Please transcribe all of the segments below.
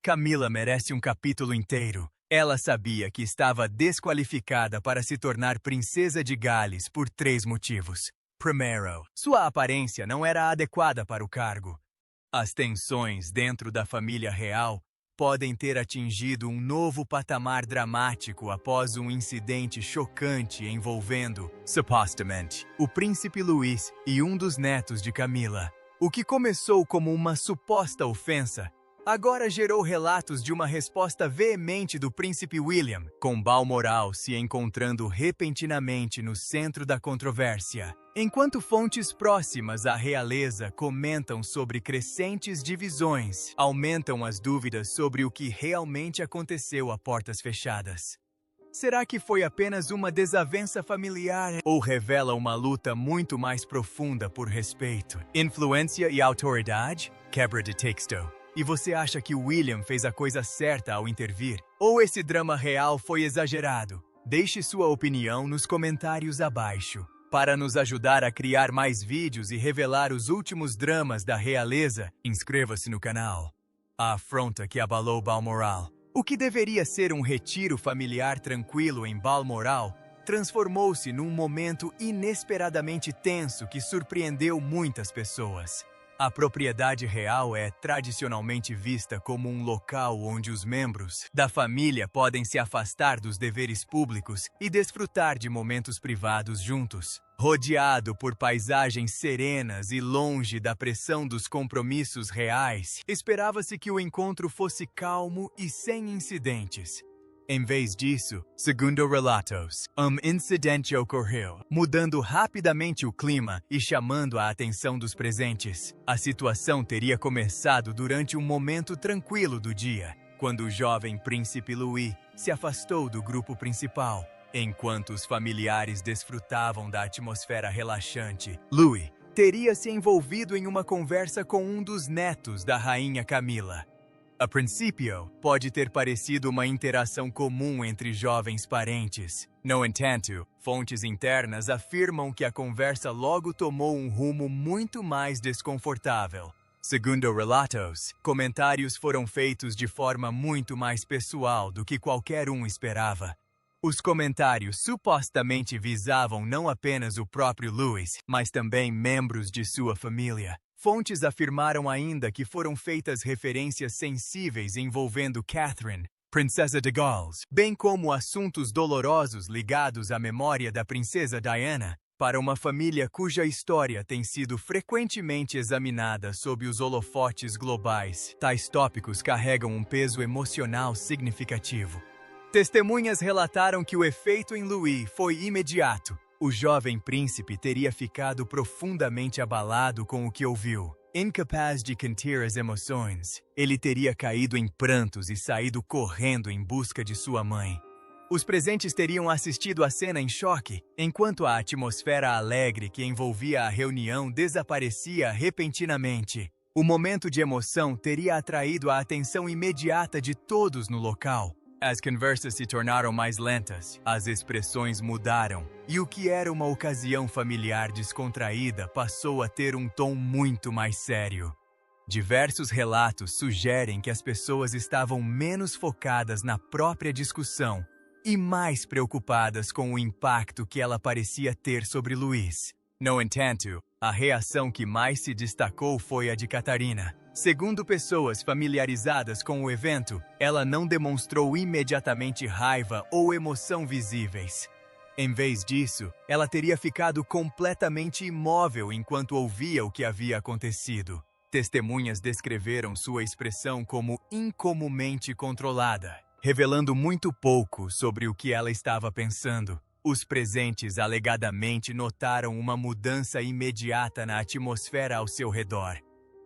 Camila merece um capítulo inteiro. Ela sabia que estava desqualificada para se tornar princesa de Gales por 3 motivos. Primeiro, sua aparência não era adequada para o cargo. As tensões dentro da família real podem ter atingido um novo patamar dramático após um incidente chocante envolvendo, supostamente, o príncipe Luís e um dos netos de Camila. O que começou como uma suposta ofensa agora gerou relatos de uma resposta veemente do príncipe William, com Balmoral se encontrando repentinamente no centro da controvérsia. Enquanto fontes próximas à realeza comentam sobre crescentes divisões, aumentam as dúvidas sobre o que realmente aconteceu a portas fechadas. Será que foi apenas uma desavença familiar ou revela uma luta muito mais profunda por respeito, influência e autoridade? Quebra de texto. E você acha que William fez a coisa certa ao intervir? Ou esse drama real foi exagerado? Deixe sua opinião nos comentários abaixo. Para nos ajudar a criar mais vídeos e revelar os últimos dramas da realeza, inscreva-se no canal. A afronta que abalou Balmoral. O que deveria ser um retiro familiar tranquilo em Balmoral transformou-se num momento inesperadamente tenso que surpreendeu muitas pessoas. A propriedade real é tradicionalmente vista como um local onde os membros da família podem se afastar dos deveres públicos e desfrutar de momentos privados juntos. Rodeado por paisagens serenas e longe da pressão dos compromissos reais, esperava-se que o encontro fosse calmo e sem incidentes. Em vez disso, segundo relatos, incidente ocorreu, mudando rapidamente o clima e chamando a atenção dos presentes. A situação teria começado durante um momento tranquilo do dia, quando o jovem príncipe Louis se afastou do grupo principal. Enquanto os familiares desfrutavam da atmosfera relaxante, Louis teria se envolvido em uma conversa com um dos netos da rainha Camila. A princípio, pode ter parecido uma interação comum entre jovens parentes. No entanto, fontes internas afirmam que a conversa logo tomou um rumo muito mais desconfortável. Segundo relatos, comentários foram feitos de forma muito mais pessoal do que qualquer um esperava. Os comentários supostamente visavam não apenas o próprio Louis, mas também membros de sua família. Fontes afirmaram ainda que foram feitas referências sensíveis envolvendo Catherine, princesa de Gales, bem como assuntos dolorosos ligados à memória da princesa Diana, para uma família cuja história tem sido frequentemente examinada sob os holofotes globais. Tais tópicos carregam um peso emocional significativo. Testemunhas relataram que o efeito em Louis foi imediato. O jovem príncipe teria ficado profundamente abalado com o que ouviu. Incapaz de conter as emoções, ele teria caído em prantos e saído correndo em busca de sua mãe. Os presentes teriam assistido à cena em choque, enquanto a atmosfera alegre que envolvia a reunião desaparecia repentinamente. O momento de emoção teria atraído a atenção imediata de todos no local. As conversas se tornaram mais lentas, as expressões mudaram, e o que era uma ocasião familiar descontraída passou a ter um tom muito mais sério. Diversos relatos sugerem que as pessoas estavam menos focadas na própria discussão e mais preocupadas com o impacto que ela parecia ter sobre Louis. No entanto, a reação que mais se destacou foi a de Catarina. Segundo pessoas familiarizadas com o evento, ela não demonstrou imediatamente raiva ou emoção visíveis. Em vez disso, ela teria ficado completamente imóvel enquanto ouvia o que havia acontecido. Testemunhas descreveram sua expressão como incomumente controlada, revelando muito pouco sobre o que ela estava pensando. Os presentes alegadamente notaram uma mudança imediata na atmosfera ao seu redor.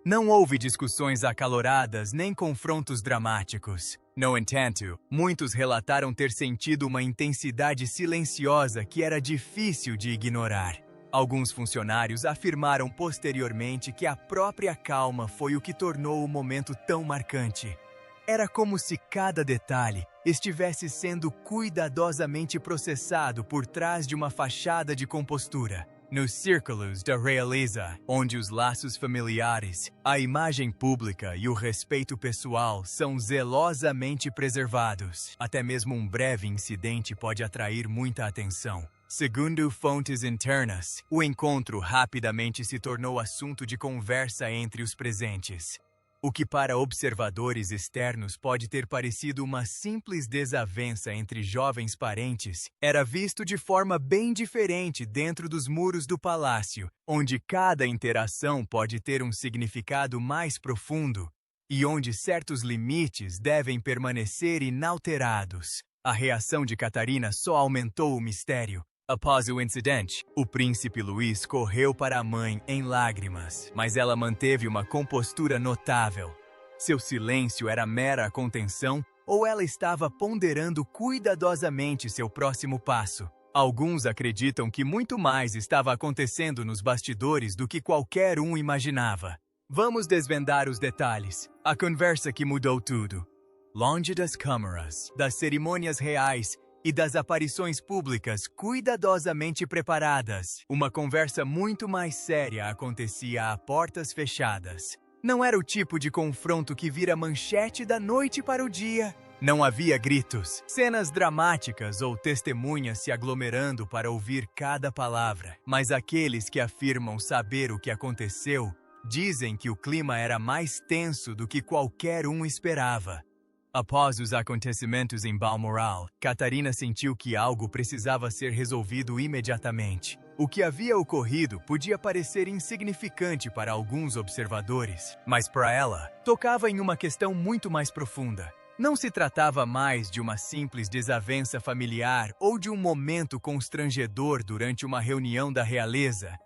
Não houve discussões acaloradas nem confrontos dramáticos. No entanto, muitos relataram ter sentido uma intensidade silenciosa que era difícil de ignorar. Alguns funcionários afirmaram posteriormente que a própria calma foi o que tornou o momento tão marcante. Era como se cada detalhe estivesse sendo cuidadosamente processado por trás de uma fachada de compostura. Nos círculos da realeza, onde os laços familiares, a imagem pública e o respeito pessoal são zelosamente preservados, até mesmo um breve incidente pode atrair muita atenção. Segundo fontes internas, o encontro rapidamente se tornou assunto de conversa entre os presentes. O que para observadores externos pode ter parecido uma simples desavença entre jovens parentes, era visto de forma bem diferente dentro dos muros do palácio, onde cada interação pode ter um significado mais profundo e onde certos limites devem permanecer inalterados. A reação de Catarina só aumentou o mistério. Após o incidente, o príncipe Luís correu para a mãe em lágrimas, mas ela manteve uma compostura notável. Seu silêncio era mera contenção ou ela estava ponderando cuidadosamente seu próximo passo? Alguns acreditam que muito mais estava acontecendo nos bastidores do que qualquer um imaginava. Vamos desvendar os detalhes. A conversa que mudou tudo. Longe das câmaras, das cerimônias reais e das aparições públicas cuidadosamente preparadas, uma conversa muito mais séria acontecia a portas fechadas. Não era o tipo de confronto que vira manchete da noite para o dia. Não havia gritos, cenas dramáticas ou testemunhas se aglomerando para ouvir cada palavra. Mas aqueles que afirmam saber o que aconteceu dizem que o clima era mais tenso do que qualquer um esperava. Após os acontecimentos em Balmoral, Catarina sentiu que algo precisava ser resolvido imediatamente. O que havia ocorrido podia parecer insignificante para alguns observadores, mas para ela, tocava em uma questão muito mais profunda. Não se tratava mais de uma simples desavença familiar ou de um momento constrangedor durante uma reunião da realeza.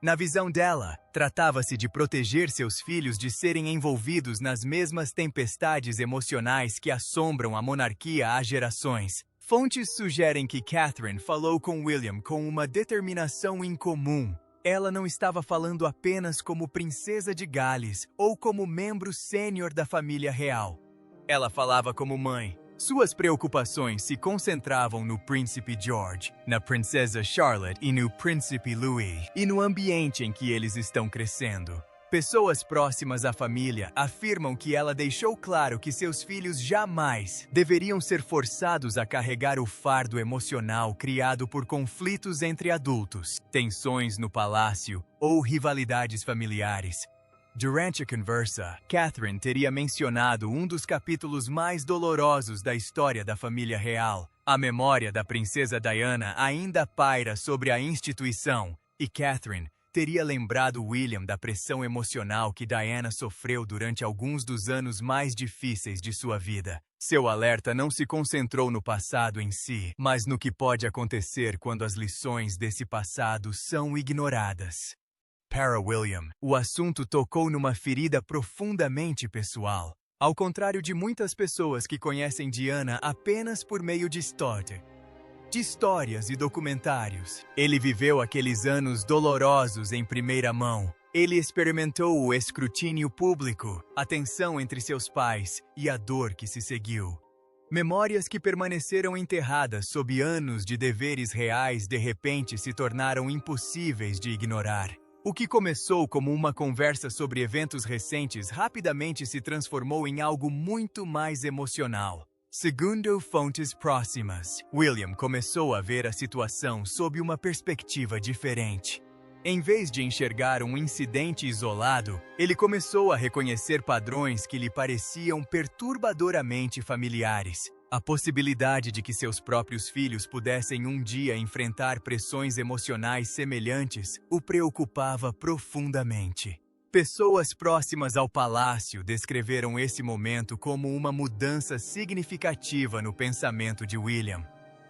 Na visão dela, tratava-se de proteger seus filhos de serem envolvidos nas mesmas tempestades emocionais que assombram a monarquia há gerações. Fontes sugerem que Catherine falou com William com uma determinação incomum. Ela não estava falando apenas como princesa de Gales ou como membro sênior da família real. Ela falava como mãe. Suas preocupações se concentravam no príncipe George, na princesa Charlotte e no príncipe Louis, e no ambiente em que eles estão crescendo. Pessoas próximas à família afirmam que ela deixou claro que seus filhos jamais deveriam ser forçados a carregar o fardo emocional criado por conflitos entre adultos, tensões no palácio ou rivalidades familiares. Durante a conversa, Catherine teria mencionado um dos capítulos mais dolorosos da história da família real. A memória da princesa Diana ainda paira sobre a instituição, e Catherine teria lembrado William da pressão emocional que Diana sofreu durante alguns dos anos mais difíceis de sua vida. Seu alerta não se concentrou no passado em si, mas no que pode acontecer quando as lições desse passado são ignoradas. Para William, o assunto tocou numa ferida profundamente pessoal. Ao contrário de muitas pessoas que conhecem Diana apenas por meio de histórias e documentários, ele viveu aqueles anos dolorosos em primeira mão. Ele experimentou o escrutínio público, a tensão entre seus pais e a dor que se seguiu. Memórias que permaneceram enterradas sob anos de deveres reais de repente se tornaram impossíveis de ignorar. O que começou como uma conversa sobre eventos recentes rapidamente se transformou em algo muito mais emocional. Segundo fontes próximas, William começou a ver a situação sob uma perspectiva diferente. Em vez de enxergar um incidente isolado, ele começou a reconhecer padrões que lhe pareciam perturbadoramente familiares. A possibilidade de que seus próprios filhos pudessem um dia enfrentar pressões emocionais semelhantes o preocupava profundamente. Pessoas próximas ao palácio descreveram esse momento como uma mudança significativa no pensamento de William.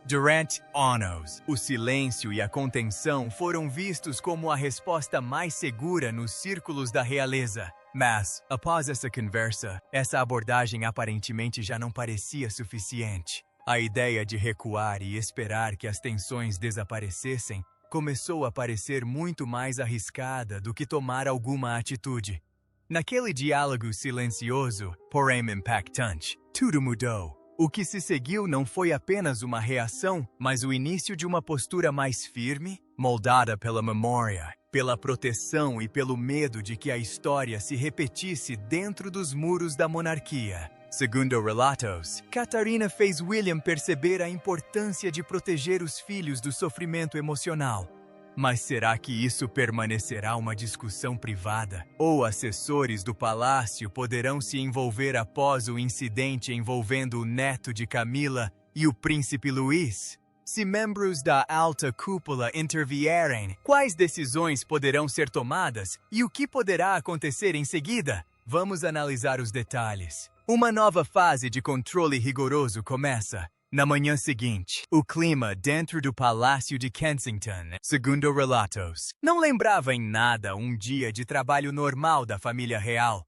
Durante anos, o silêncio e a contenção foram vistos como a resposta mais segura nos círculos da realeza. Mas, após essa conversa, essa abordagem aparentemente já não parecia suficiente. A ideia de recuar e esperar que as tensões desaparecessem começou a parecer muito mais arriscada do que tomar alguma atitude. Naquele diálogo silencioso, porém impactante, tudo mudou. O que se seguiu não foi apenas uma reação, mas o início de uma postura mais firme, moldada pela memória, pela proteção e pelo medo de que a história se repetisse dentro dos muros da monarquia. Segundo relatos, Catarina fez William perceber a importância de proteger os filhos do sofrimento emocional. Mas será que isso permanecerá uma discussão privada? Ou assessores do palácio poderão se envolver após o incidente envolvendo o neto de Camila e o príncipe Luís? Se membros da alta cúpula intervierem, quais decisões poderão ser tomadas e o que poderá acontecer em seguida? Vamos analisar os detalhes. Uma nova fase de controle rigoroso começa. Na manhã seguinte, o clima dentro do Palácio de Kensington, segundo relatos, não lembrava em nada um dia de trabalho normal da família real.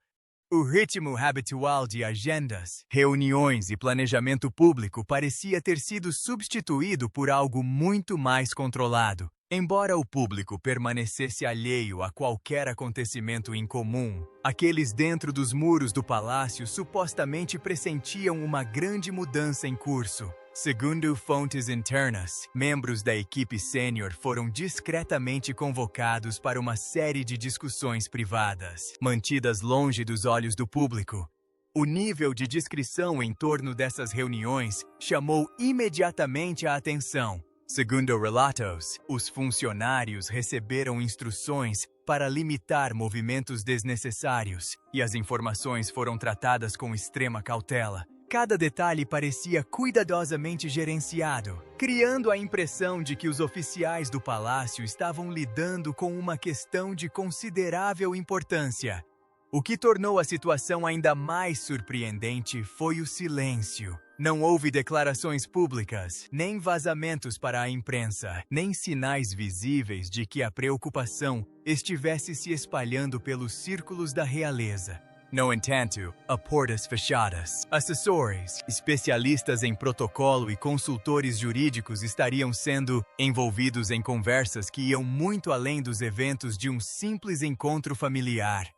O ritmo habitual de agendas, reuniões e planejamento público parecia ter sido substituído por algo muito mais controlado. Embora o público permanecesse alheio a qualquer acontecimento incomum, aqueles dentro dos muros do palácio supostamente pressentiam uma grande mudança em curso. Segundo fontes internas, membros da equipe sênior foram discretamente convocados para uma série de discussões privadas, mantidas longe dos olhos do público. O nível de discrição em torno dessas reuniões chamou imediatamente a atenção. Segundo relatos, os funcionários receberam instruções para limitar movimentos desnecessários e as informações foram tratadas com extrema cautela. Cada detalhe parecia cuidadosamente gerenciado, criando a impressão de que os oficiais do palácio estavam lidando com uma questão de considerável importância. O que tornou a situação ainda mais surpreendente foi o silêncio. Não houve declarações públicas, nem vazamentos para a imprensa, nem sinais visíveis de que a preocupação estivesse se espalhando pelos círculos da realeza. No entanto, a portas fechadas, assessores, especialistas em protocolo e consultores jurídicos estariam sendo envolvidos em conversas que iam muito além dos eventos de um simples encontro familiar.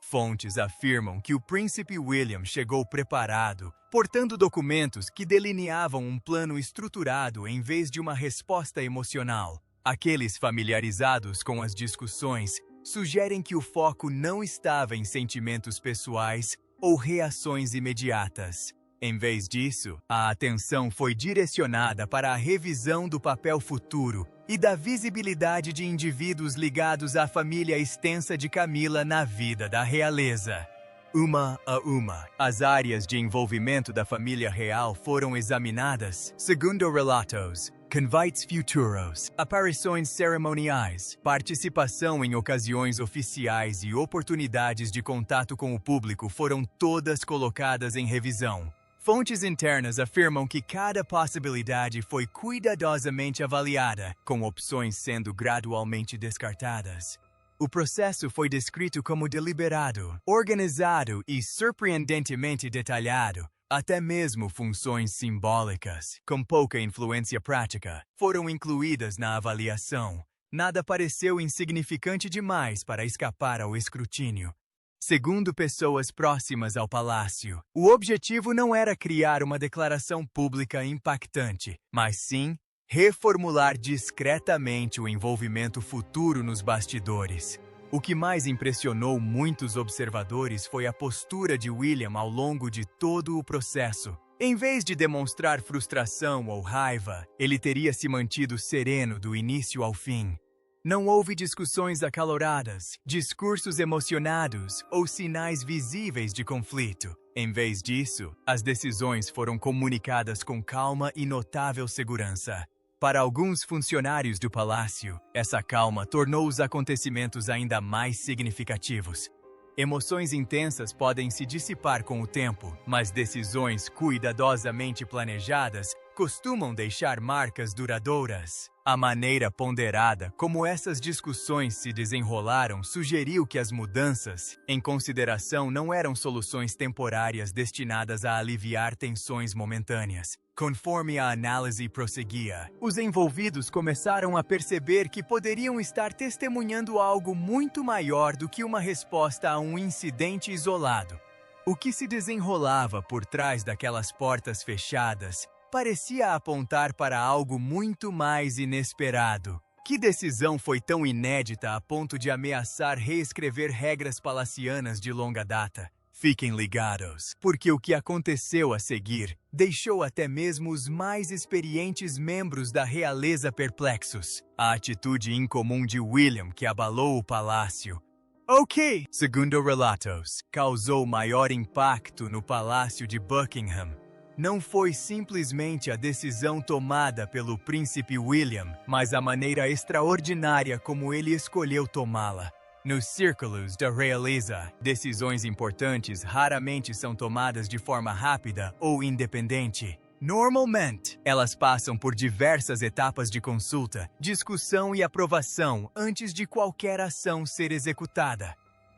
Fontes afirmam que o príncipe William chegou preparado, portando documentos que delineavam um plano estruturado em vez de uma resposta emocional. Aqueles familiarizados com as discussões sugerem que o foco não estava em sentimentos pessoais ou reações imediatas. Em vez disso, a atenção foi direcionada para a revisão do papel futuro e da visibilidade de indivíduos ligados à família extensa de Camila na vida da realeza. Uma a uma, as áreas de envolvimento da família real foram examinadas, segundo relatos. Convites futuros, aparições cerimoniais, participação em ocasiões oficiais e oportunidades de contato com o público foram todas colocadas em revisão. Fontes internas afirmam que cada possibilidade foi cuidadosamente avaliada, com opções sendo gradualmente descartadas. O processo foi descrito como deliberado, organizado e surpreendentemente detalhado. Até mesmo funções simbólicas, com pouca influência prática, foram incluídas na avaliação. Nada pareceu insignificante demais para escapar ao escrutínio. Segundo pessoas próximas ao palácio, o objetivo não era criar uma declaração pública impactante, mas sim reformular discretamente o envolvimento futuro nos bastidores. O que mais impressionou muitos observadores foi a postura de William ao longo de todo o processo. Em vez de demonstrar frustração ou raiva, ele teria se mantido sereno do início ao fim. Não houve discussões acaloradas, discursos emocionados ou sinais visíveis de conflito. Em vez disso, as decisões foram comunicadas com calma e notável segurança. Para alguns funcionários do palácio, essa calma tornou os acontecimentos ainda mais significativos. Emoções intensas podem se dissipar com o tempo, mas decisões cuidadosamente planejadas costumam deixar marcas duradouras. A maneira ponderada como essas discussões se desenrolaram sugeriu que as mudanças, em consideração, não eram soluções temporárias destinadas a aliviar tensões momentâneas. Conforme a análise prosseguia, os envolvidos começaram a perceber que poderiam estar testemunhando algo muito maior do que uma resposta a um incidente isolado. O que se desenrolava por trás daquelas portas fechadas parecia apontar para algo muito mais inesperado. Que decisão foi tão inédita a ponto de ameaçar reescrever regras palacianas de longa data? Fiquem ligados, porque o que aconteceu a seguir deixou até mesmo os mais experientes membros da realeza perplexos. A atitude incomum de William que abalou o palácio. Segundo relatos, causou maior impacto no palácio de Buckingham. Não foi simplesmente a decisão tomada pelo príncipe William, mas a maneira extraordinária como ele escolheu tomá-la. Nos círculos da realeza, decisões importantes raramente são tomadas de forma rápida ou independente. Normalmente, elas passam por diversas etapas de consulta, discussão e aprovação antes de qualquer ação ser executada.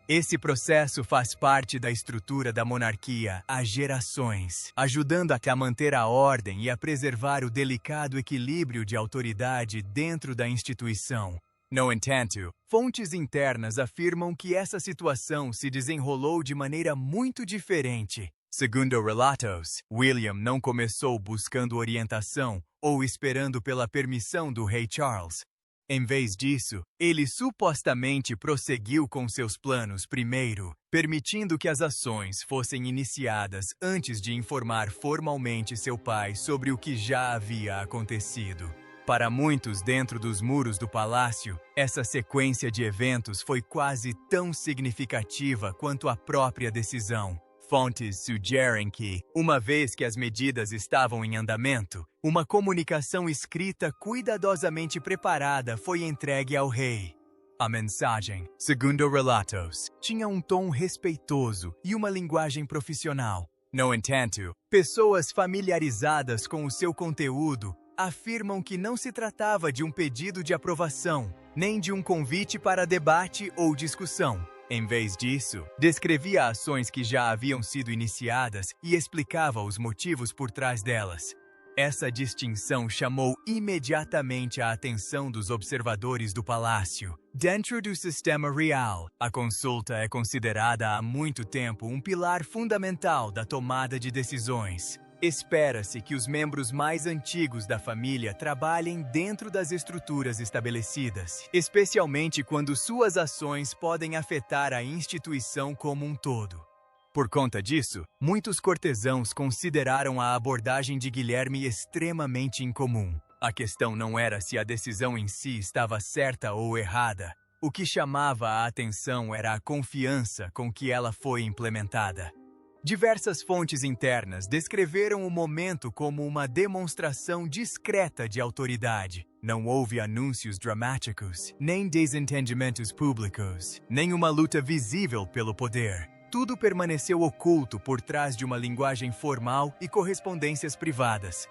Esse processo faz parte da estrutura da monarquia há gerações, ajudando a manter a ordem e a preservar o delicado equilíbrio de autoridade dentro da instituição. No entanto, fontes internas afirmam que essa situação se desenrolou de maneira muito diferente. Segundo relatos, William não começou buscando orientação ou esperando pela permissão do rei Charles. Em vez disso, ele supostamente prosseguiu com seus planos primeiro, permitindo que as ações fossem iniciadas antes de informar formalmente seu pai sobre o que já havia acontecido. Para muitos dentro dos muros do palácio, essa sequência de eventos foi quase tão significativa quanto a própria decisão. Fontes sugerem que, uma vez que as medidas estavam em andamento, uma comunicação escrita cuidadosamente preparada foi entregue ao rei. A mensagem, segundo relatos, tinha um tom respeitoso e uma linguagem profissional. No entanto, pessoas familiarizadas com o seu conteúdo afirmam que não se tratava de um pedido de aprovação, nem de um convite para debate ou discussão. Em vez disso, descrevia ações que já haviam sido iniciadas e explicava os motivos por trás delas. Essa distinção chamou imediatamente a atenção dos observadores do palácio. Dentro do sistema real, a consulta é considerada há muito tempo um pilar fundamental da tomada de decisões. Espera-se que os membros mais antigos da família trabalhem dentro das estruturas estabelecidas, especialmente quando suas ações podem afetar a instituição como um todo. Por conta disso, muitos cortesãos consideraram a abordagem de Guilherme extremamente incomum. A questão não era se a decisão em si estava certa ou errada. O que chamava a atenção era a confiança com que ela foi implementada. Diversas fontes internas descreveram o momento como uma demonstração discreta de autoridade. Não houve anúncios dramáticos, nem desentendimentos públicos, nem uma luta visível pelo poder. Tudo permaneceu oculto por trás de uma linguagem formal e correspondências privadas.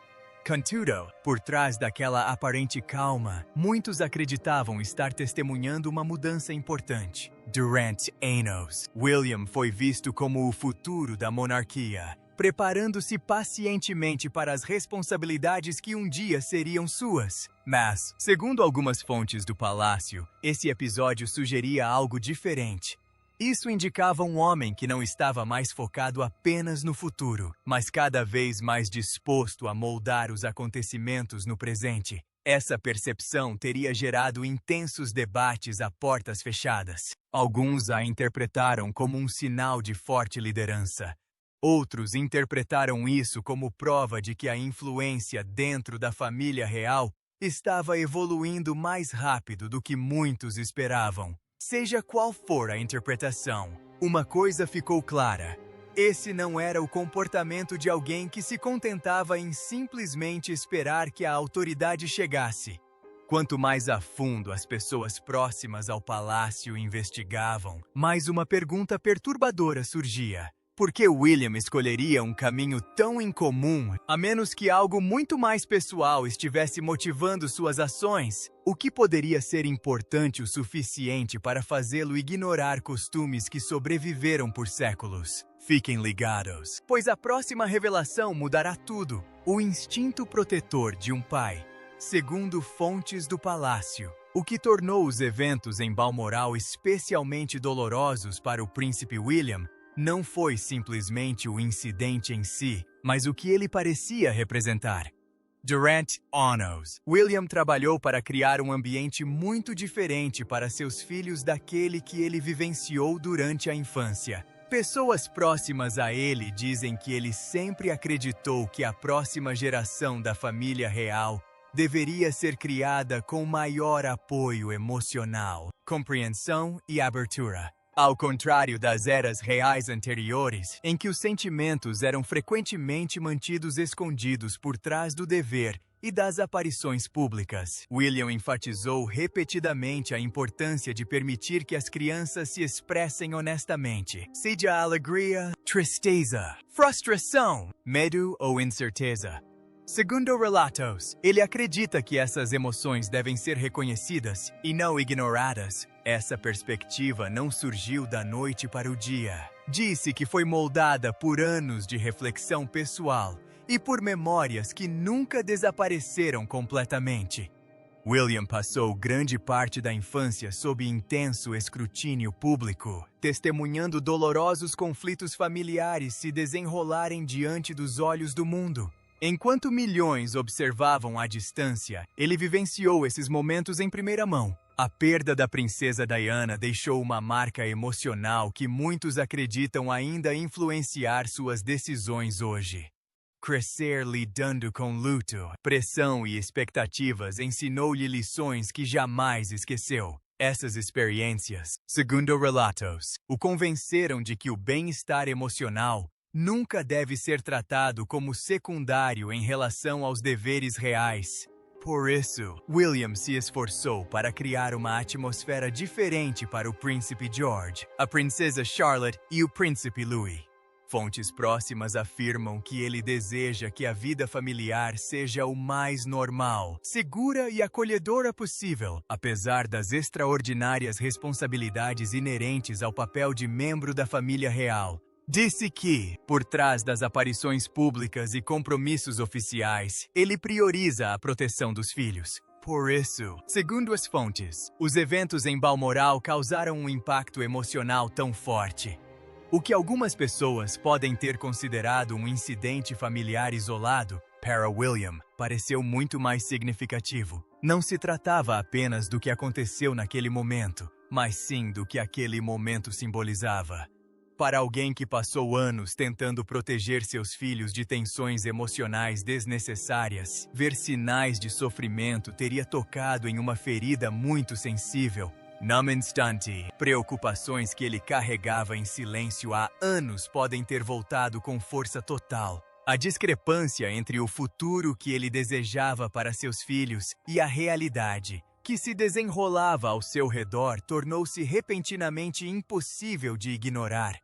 Contudo, por trás daquela aparente calma, muitos acreditavam estar testemunhando uma mudança importante. Durante anos, William foi visto como o futuro da monarquia, preparando-se pacientemente para as responsabilidades que um dia seriam suas. Mas, segundo algumas fontes do palácio, esse episódio sugeria algo diferente. Isso indicava um homem que não estava mais focado apenas no futuro, mas cada vez mais disposto a moldar os acontecimentos no presente. Essa percepção teria gerado intensos debates a portas fechadas. Alguns a interpretaram como um sinal de forte liderança. Outros interpretaram isso como prova de que a influência dentro da família real estava evoluindo mais rápido do que muitos esperavam. Seja qual for a interpretação, uma coisa ficou clara. Esse não era o comportamento de alguém que se contentava em simplesmente esperar que a autoridade chegasse. Quanto mais a fundo as pessoas próximas ao palácio investigavam, mais uma pergunta perturbadora surgia. Por que William escolheria um caminho tão incomum, a menos que algo muito mais pessoal estivesse motivando suas ações? O que poderia ser importante o suficiente para fazê-lo ignorar costumes que sobreviveram por séculos? Fiquem ligados, pois a próxima revelação mudará tudo. O instinto protetor de um pai, segundo fontes do palácio. O que tornou os eventos em Balmoral especialmente dolorosos para o príncipe William não foi simplesmente o incidente em si, mas o que ele parecia representar. Durante anos, William trabalhou para criar um ambiente muito diferente para seus filhos daquele que ele vivenciou durante a infância. Pessoas próximas a ele dizem que ele sempre acreditou que a próxima geração da família real deveria ser criada com maior apoio emocional, compreensão e abertura. Ao contrário das eras reais anteriores, em que os sentimentos eram frequentemente mantidos escondidos por trás do dever e das aparições públicas, William enfatizou repetidamente a importância de permitir que as crianças se expressem honestamente, seja alegria, tristeza, frustração, medo ou incerteza. Segundo relatos, ele acredita que essas emoções devem ser reconhecidas e não ignoradas. Essa perspectiva não surgiu da noite para o dia. Disse que foi moldada por anos de reflexão pessoal e por memórias que nunca desapareceram completamente. William passou grande parte da infância sob intenso escrutínio público, testemunhando dolorosos conflitos familiares se desenrolarem diante dos olhos do mundo. Enquanto milhões observavam à distância, ele vivenciou esses momentos em primeira mão. A perda da princesa Diana deixou uma marca emocional que muitos acreditam ainda influenciar suas decisões hoje. Crescer lidando com luto, pressão e expectativas ensinou-lhe lições que jamais esqueceu. Essas experiências, segundo relatos, o convenceram de que o bem-estar emocional nunca deve ser tratado como secundário em relação aos deveres reais. Por isso, William se esforçou para criar uma atmosfera diferente para o príncipe George, a princesa Charlotte e o príncipe Louis. Fontes próximas afirmam que ele deseja que a vida familiar seja o mais normal, segura e acolhedora possível, apesar das extraordinárias responsabilidades inerentes ao papel de membro da família real. Disse que, por trás das aparições públicas e compromissos oficiais, ele prioriza a proteção dos filhos. Por isso, segundo as fontes, os eventos em Balmoral causaram um impacto emocional tão forte. O que algumas pessoas podem ter considerado um incidente familiar isolado, para William, pareceu muito mais significativo. Não se tratava apenas do que aconteceu naquele momento, mas sim do que aquele momento simbolizava. Para alguém que passou anos tentando proteger seus filhos de tensões emocionais desnecessárias, ver sinais de sofrimento teria tocado em uma ferida muito sensível. Num instante, preocupações que ele carregava em silêncio há anos podem ter voltado com força total. A discrepância entre o futuro que ele desejava para seus filhos e a realidade que se desenrolava ao seu redor tornou-se repentinamente impossível de ignorar.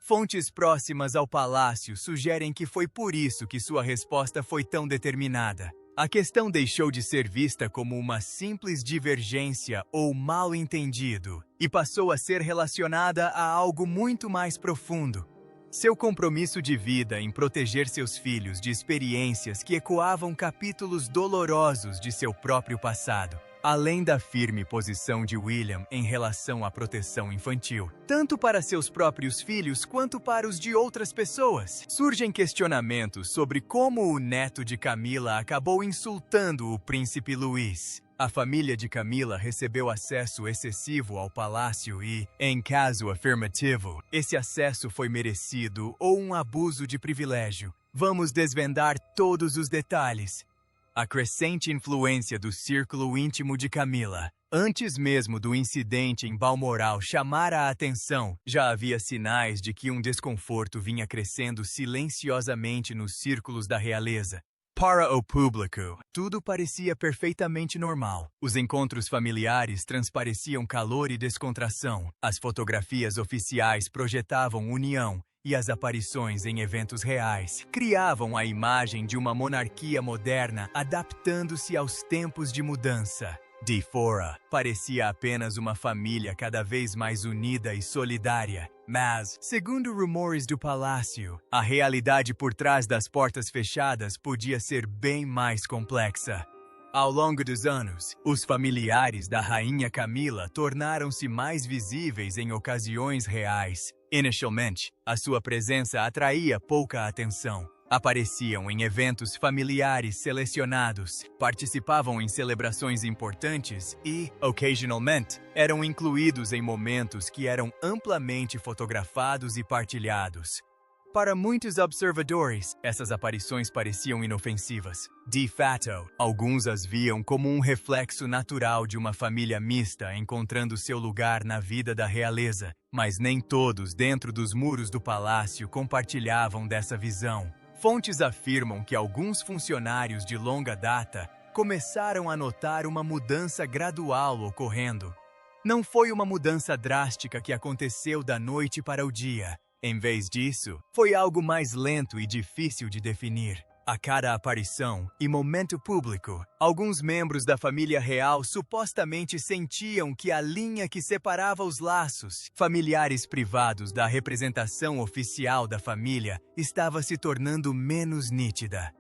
Fontes próximas ao palácio sugerem que foi por isso que sua resposta foi tão determinada. A questão deixou de ser vista como uma simples divergência ou mal-entendido e passou a ser relacionada a algo muito mais profundo. Seu compromisso de vida em proteger seus filhos de experiências que ecoavam capítulos dolorosos de seu próprio passado. Além da firme posição de William em relação à proteção infantil, tanto para seus próprios filhos quanto para os de outras pessoas, surgem questionamentos sobre como o neto de Camila acabou insultando o príncipe Louis. A família de Camila recebeu acesso excessivo ao palácio e, em caso afirmativo, esse acesso foi merecido ou um abuso de privilégio. Vamos desvendar todos os detalhes. A crescente influência do círculo íntimo de Camila. Antes mesmo do incidente em Balmoral chamar a atenção, já havia sinais de que um desconforto vinha crescendo silenciosamente nos círculos da realeza. Para o público, tudo parecia perfeitamente normal. Os encontros familiares transpareciam calor e descontração. As fotografias oficiais projetavam união. E as aparições em eventos reais criavam a imagem de uma monarquia moderna adaptando-se aos tempos de mudança. De fora, parecia apenas uma família cada vez mais unida e solidária. Mas, segundo rumores do palácio, a realidade por trás das portas fechadas podia ser bem mais complexa. Ao longo dos anos, os familiares da rainha Camila tornaram-se mais visíveis em ocasiões reais, Inicialmente, a sua presença atraía pouca atenção. Apareciam em eventos familiares selecionados, participavam em celebrações importantes e, occasionalmente, eram incluídos em momentos que eram amplamente fotografados e partilhados. Para muitos observadores, essas aparições pareciam inofensivas. De fato, alguns as viam como um reflexo natural de uma família mista encontrando seu lugar na vida da realeza, mas nem todos dentro dos muros do palácio compartilhavam dessa visão. Fontes afirmam que alguns funcionários de longa data começaram a notar uma mudança gradual ocorrendo. Não foi uma mudança drástica que aconteceu da noite para o dia. Em vez disso, foi algo mais lento e difícil de definir. A cada aparição e momento público, alguns membros da família real supostamente sentiam que a linha que separava os laços familiares privados da representação oficial da família estava se tornando menos nítida.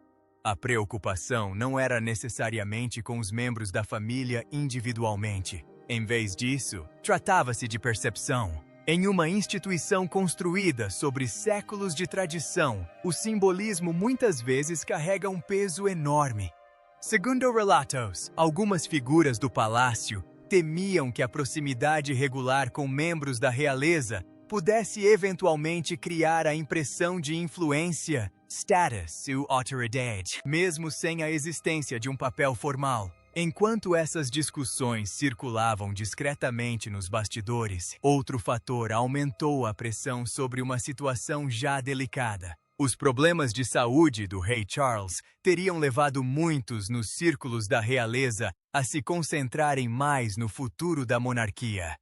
A preocupação não era necessariamente com os membros da família individualmente. Em vez disso, tratava-se de percepção. Em uma instituição construída sobre séculos de tradição, o simbolismo muitas vezes carrega um peso enorme. Segundo relatos, algumas figuras do palácio temiam que a proximidade regular com membros da realeza pudesse eventualmente criar a impressão de influência, status ou autoridade, mesmo sem a existência de um papel formal. Enquanto essas discussões circulavam discretamente nos bastidores, outro fator aumentou a pressão sobre uma situação já delicada. Os problemas de saúde do rei Charles teriam levado muitos nos círculos da realeza a se concentrarem mais no futuro da monarquia.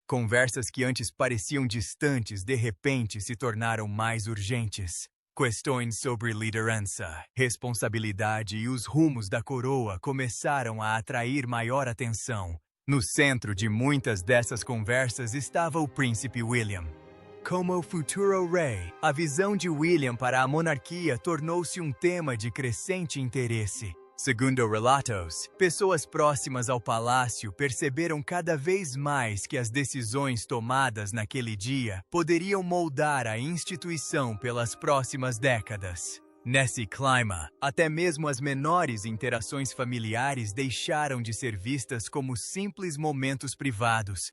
Conversas que antes pareciam distantes de repente se tornaram mais urgentes. Questões sobre liderança, responsabilidade e os rumos da coroa começaram a atrair maior atenção. No centro de muitas dessas conversas estava o príncipe William. Como futuro rei, a visão de William para a monarquia tornou-se um tema de crescente interesse. Segundo relatos, pessoas próximas ao palácio perceberam cada vez mais que as decisões tomadas naquele dia poderiam moldar a instituição pelas próximas décadas. Nesse clima, até mesmo as menores interações familiares deixaram de ser vistas como simples momentos privados.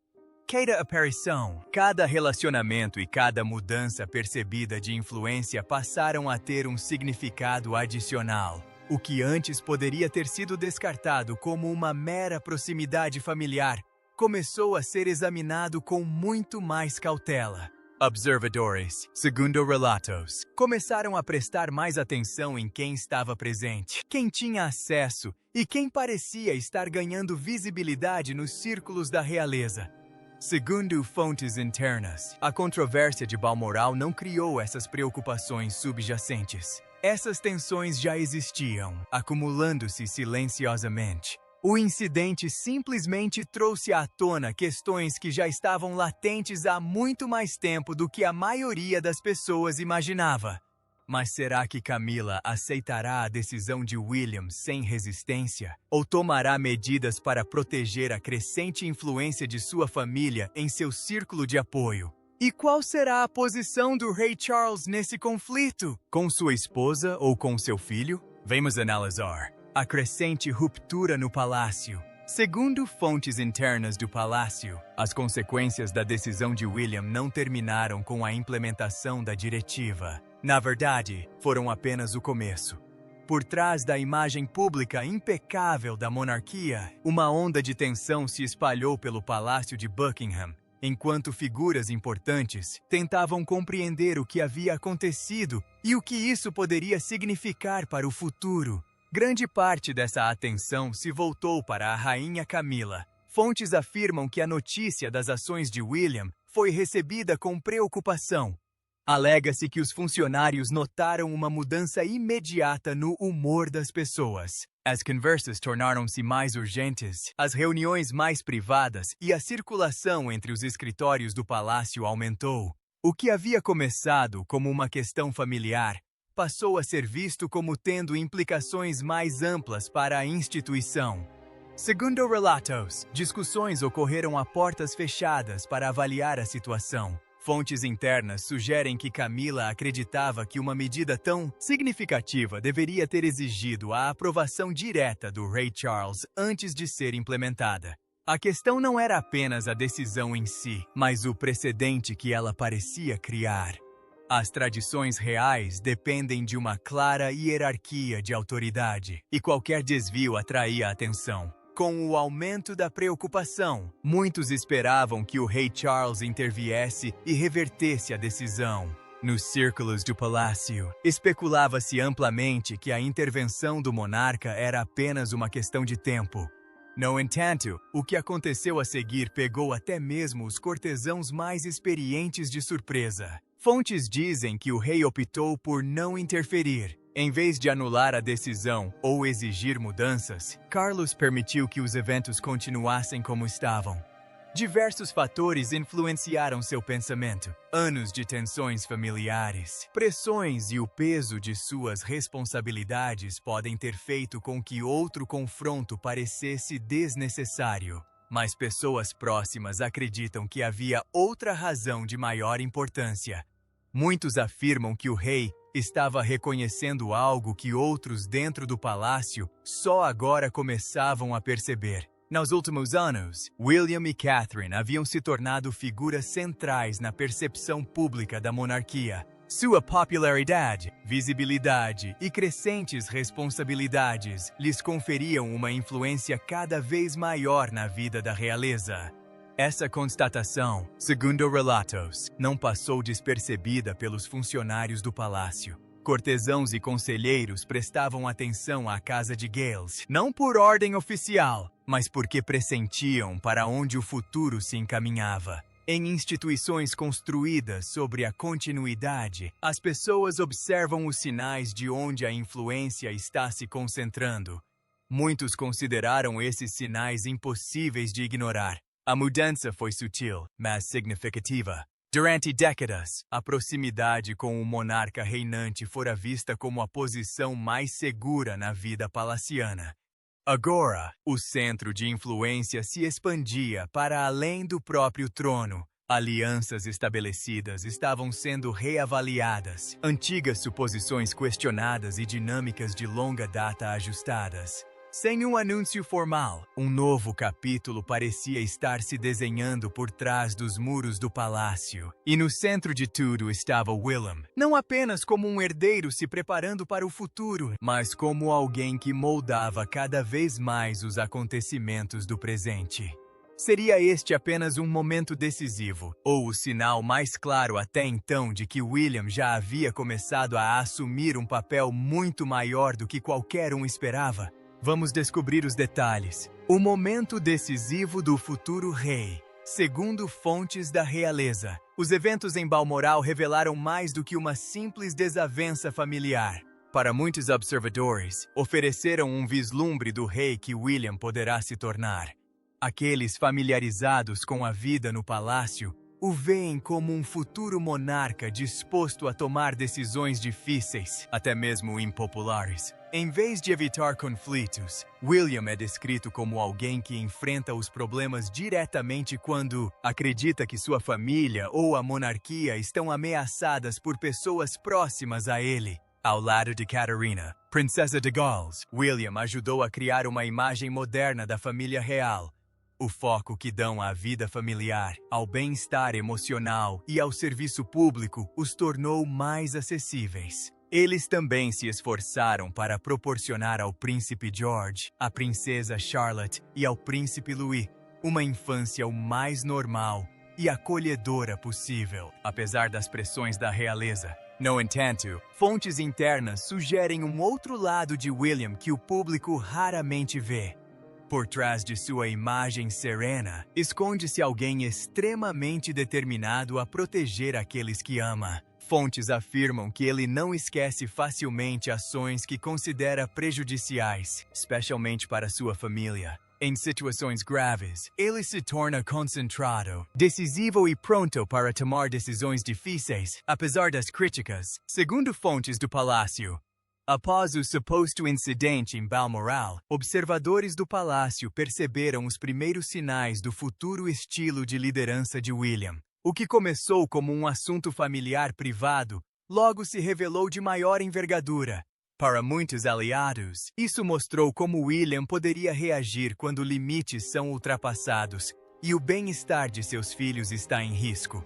Cada aparição, cada relacionamento e cada mudança percebida de influência passaram a ter um significado adicional. O que antes poderia ter sido descartado como uma mera proximidade familiar, começou a ser examinado com muito mais cautela. Observadores, segundo relatos, começaram a prestar mais atenção em quem estava presente, quem tinha acesso e quem parecia estar ganhando visibilidade nos círculos da realeza. Segundo fontes internas, a controvérsia de Balmoral não criou essas preocupações subjacentes. Essas tensões já existiam, acumulando-se silenciosamente. O incidente simplesmente trouxe à tona questões que já estavam latentes há muito mais tempo do que a maioria das pessoas imaginava. Mas será que Camila aceitará a decisão de William sem resistência? Ou tomará medidas para proteger a crescente influência de sua família em seu círculo de apoio? E qual será a posição do rei Charles nesse conflito? Com sua esposa ou com seu filho? Vamos analisar a crescente ruptura no palácio. Segundo fontes internas do palácio, as consequências da decisão de William não terminaram com a implementação da diretiva. Na verdade, foram apenas o começo. Por trás da imagem pública impecável da monarquia, uma onda de tensão se espalhou pelo palácio de Buckingham, enquanto figuras importantes tentavam compreender o que havia acontecido e o que isso poderia significar para o futuro. Grande parte dessa atenção se voltou para a rainha Camila. Fontes afirmam que a notícia das ações de William foi recebida com preocupação. Alega-se que os funcionários notaram uma mudança imediata no humor das pessoas. As conversas tornaram-se mais urgentes, as reuniões mais privadas e a circulação entre os escritórios do palácio aumentou. O que havia começado como uma questão familiar passou a ser visto como tendo implicações mais amplas para a instituição. Segundo relatos, discussões ocorreram a portas fechadas para avaliar a situação. Fontes internas sugerem que Camila acreditava que uma medida tão significativa deveria ter exigido a aprovação direta do rei Charles antes de ser implementada. A questão não era apenas a decisão em si, mas o precedente que ela parecia criar. As tradições reais dependem de uma clara hierarquia de autoridade, e qualquer desvio atraía atenção. Com o aumento da preocupação, muitos esperavam que o rei Charles interviesse e revertesse a decisão. Nos círculos do palácio, especulava-se amplamente que a intervenção do monarca era apenas uma questão de tempo. No entanto, o que aconteceu a seguir pegou até mesmo os cortesãos mais experientes de surpresa. Fontes dizem que o rei optou por não interferir. Em vez de anular a decisão ou exigir mudanças, Carlos permitiu que os eventos continuassem como estavam. Diversos fatores influenciaram seu pensamento. Anos de tensões familiares, pressões e o peso de suas responsabilidades podem ter feito com que outro confronto parecesse desnecessário. Mas pessoas próximas acreditam que havia outra razão de maior importância. Muitos afirmam que o rei estava reconhecendo algo que outros dentro do palácio só agora começavam a perceber. Nos últimos anos, William e Catherine haviam se tornado figuras centrais na percepção pública da monarquia. Sua popularidade, visibilidade e crescentes responsabilidades lhes conferiam uma influência cada vez maior na vida da realeza. Essa constatação, segundo relatos, não passou despercebida pelos funcionários do palácio. Cortesãos e conselheiros prestavam atenção à casa de Gales, não por ordem oficial, mas porque pressentiam para onde o futuro se encaminhava. Em instituições construídas sobre a continuidade, as pessoas observam os sinais de onde a influência está se concentrando. Muitos consideraram esses sinais impossíveis de ignorar. A mudança foi sutil, mas significativa. Durante décadas, a proximidade com o monarca reinante fora vista como a posição mais segura na vida palaciana. Agora, o centro de influência se expandia para além do próprio trono. Alianças estabelecidas estavam sendo reavaliadas, antigas suposições questionadas e dinâmicas de longa data ajustadas. Sem um anúncio formal, um novo capítulo parecia estar se desenhando por trás dos muros do palácio. E no centro de tudo estava William, não apenas como um herdeiro se preparando para o futuro, mas como alguém que moldava cada vez mais os acontecimentos do presente. Seria este apenas um momento decisivo, ou o sinal mais claro até então de que William já havia começado a assumir um papel muito maior do que qualquer um esperava? Vamos descobrir os detalhes. O momento decisivo do futuro rei. Segundo fontes da realeza, os eventos em Balmoral revelaram mais do que uma simples desavença familiar. Para muitos observadores, ofereceram um vislumbre do rei que William poderá se tornar. Aqueles familiarizados com a vida no palácio o veem como um futuro monarca disposto a tomar decisões difíceis, até mesmo impopulares. Em vez de evitar conflitos, William é descrito como alguém que enfrenta os problemas diretamente quando acredita que sua família ou a monarquia estão ameaçadas por pessoas próximas a ele. Ao lado de Catarina, princesa de Gales, William ajudou a criar uma imagem moderna da família real. O foco que dão à vida familiar, ao bem-estar emocional e ao serviço público os tornou mais acessíveis. Eles também se esforçaram para proporcionar ao príncipe George, à princesa Charlotte e ao príncipe Louis uma infância o mais normal e acolhedora possível, apesar das pressões da realeza. No entanto, fontes internas sugerem um outro lado de William que o público raramente vê. Por trás de sua imagem serena, esconde-se alguém extremamente determinado a proteger aqueles que ama. Fontes afirmam que ele não esquece facilmente ações que considera prejudiciais, especialmente para sua família. Em situações graves, ele se torna concentrado, decisivo e pronto para tomar decisões difíceis, apesar das críticas, segundo fontes do palácio. Após o suposto incidente em Balmoral, observadores do palácio perceberam os primeiros sinais do futuro estilo de liderança de William. O que começou como um assunto familiar privado, logo se revelou de maior envergadura. Para muitos aliados, isso mostrou como William poderia reagir quando limites são ultrapassados e o bem-estar de seus filhos está em risco.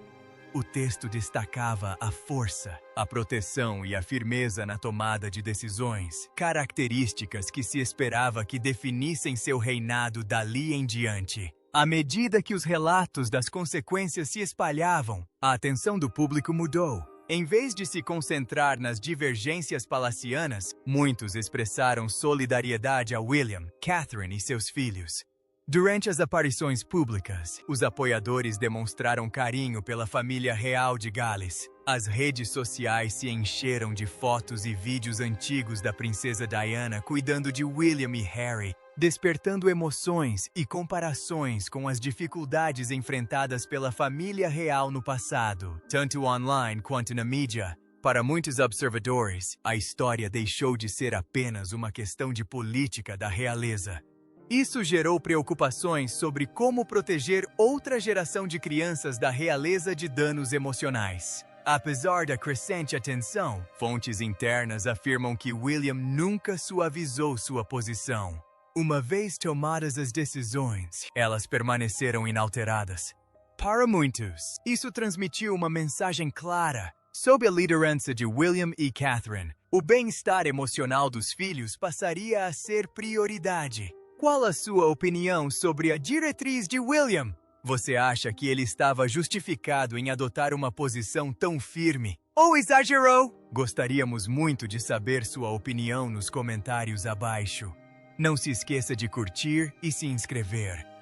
O texto destacava a força, a proteção e a firmeza na tomada de decisões, características que se esperava que definissem seu reinado dali em diante. À medida que os relatos das consequências se espalhavam, a atenção do público mudou. Em vez de se concentrar nas divergências palacianas, muitos expressaram solidariedade a William, Catherine e seus filhos. Durante as aparições públicas, os apoiadores demonstraram carinho pela família real de Gales. As redes sociais se encheram de fotos e vídeos antigos da princesa Diana cuidando de William e Harry, despertando emoções e comparações com as dificuldades enfrentadas pela família real no passado, tanto online quanto na mídia. Para muitos observadores, a história deixou de ser apenas uma questão de política da realeza. Isso gerou preocupações sobre como proteger outra geração de crianças da realeza de danos emocionais. Apesar da crescente atenção, fontes internas afirmam que William nunca suavizou sua posição. Uma vez tomadas as decisões, elas permaneceram inalteradas. Para muitos, isso transmitiu uma mensagem clara. Sob a liderança de William e Catherine, o bem-estar emocional dos filhos passaria a ser prioridade. Qual a sua opinião sobre a diretriz de William? Você acha que ele estava justificado em adotar uma posição tão firme? Ou exagerou? Gostaríamos muito de saber sua opinião nos comentários abaixo. Não se esqueça de curtir e se inscrever.